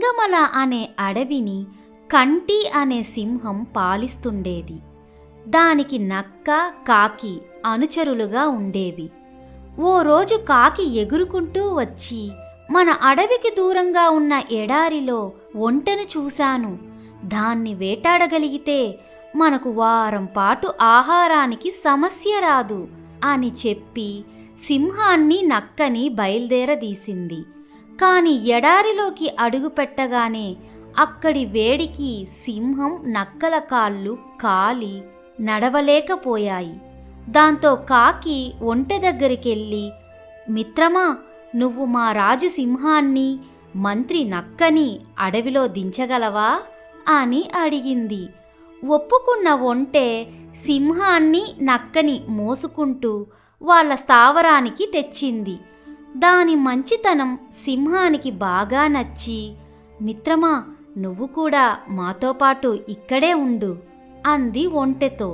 సింగమల అనే అడవిని కంటి అనే సింహం పాలిస్తుండేది. దానికి నక్క, కాకి అనుచరులుగా ఉండేవి. ఓ రోజు కాకి ఎగురుకుంటూ వచ్చి, మన అడవికి దూరంగా ఉన్న ఎడారిలో ఒంటెను చూశాను, దాన్ని వేటాడగలిగితే మనకు వారం పాటు ఆహారానికి సమస్య రాదు అని చెప్పి సింహాన్ని, నక్కని బయలుదేరదీసింది. కాని ఎడారిలోకి అడుగుపెట్టగానే అక్కడి వేడికి సింహం, నక్కల కాళ్ళు కాలి నడవలేకపోయాయి. దాంతో కాకి ఒంటె దగ్గరికెళ్ళి, మిత్రమా, నువ్వు మా రాజు సింహాన్ని, మంత్రి నక్కని అడవిలో దించగలవా అని అడిగింది. ఒప్పుకున్న ఒంటె సింహాన్ని, నక్కని మోసుకుంటూ వాళ్ళ స్థావరానికి తెచ్చింది. దాని మంచితనం సింహానికి బాగా నచ్చి, మిత్రమా, నువ్వు కూడా మాతో పాటు ఇక్కడే ఉండు అంది ఒంటెతో.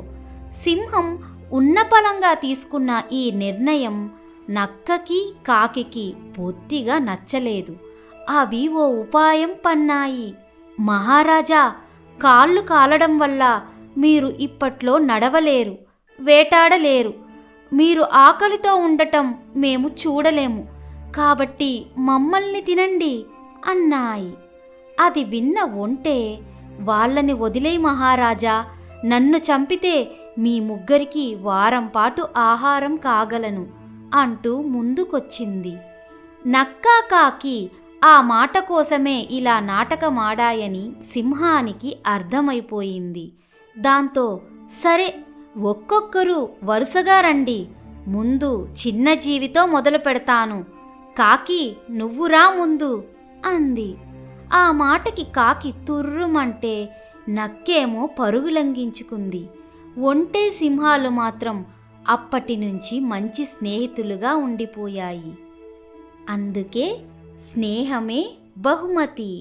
సింహం ఉన్నపలంగా తీసుకున్న ఈ నిర్ణయం నక్కకి, కాకికి పూర్తిగా నచ్చలేదు. అవి ఓ ఉపాయం పన్నాయి. మహారాజా, కాళ్ళు కాలడం వల్ల మీరు ఇప్పట్లో నడవలేరు, వేటాడలేరు. మీరు ఆకలితో ఉండటం మేము చూడలేము. కాబట్టి మమ్మల్ని తినండి అన్నాయి. అది విన్న ఒంటె, వాళ్ళని వదిలేయ్ మహారాజా, నన్ను చంపితే మీ ముగ్గురికి వారం పాటు ఆహారం కాగలను అంటూ ముందుకొచ్చింది. నక్క, కాకి ఆ మాట కోసమే ఇలా నాటకమాడాయని సింహానికి అర్థమైపోయింది. దాంతో సరే, ఒక్కొక్కరు వరుసగా రండి, ముందు చిన్న జీవితో మొదలు పెడతాను, కాకి నువ్వురా ముందు అంది. ఆ మాటకి కాకి తుర్రుమంటే నక్కేమో పరుగులంఘించుకుంది. ఒంటె, సింహాలు మాత్రం అప్పటి నుంచి మంచి స్నేహితులుగా ఉండిపోయాయి. అందుకే స్నేహమే బహుమతి.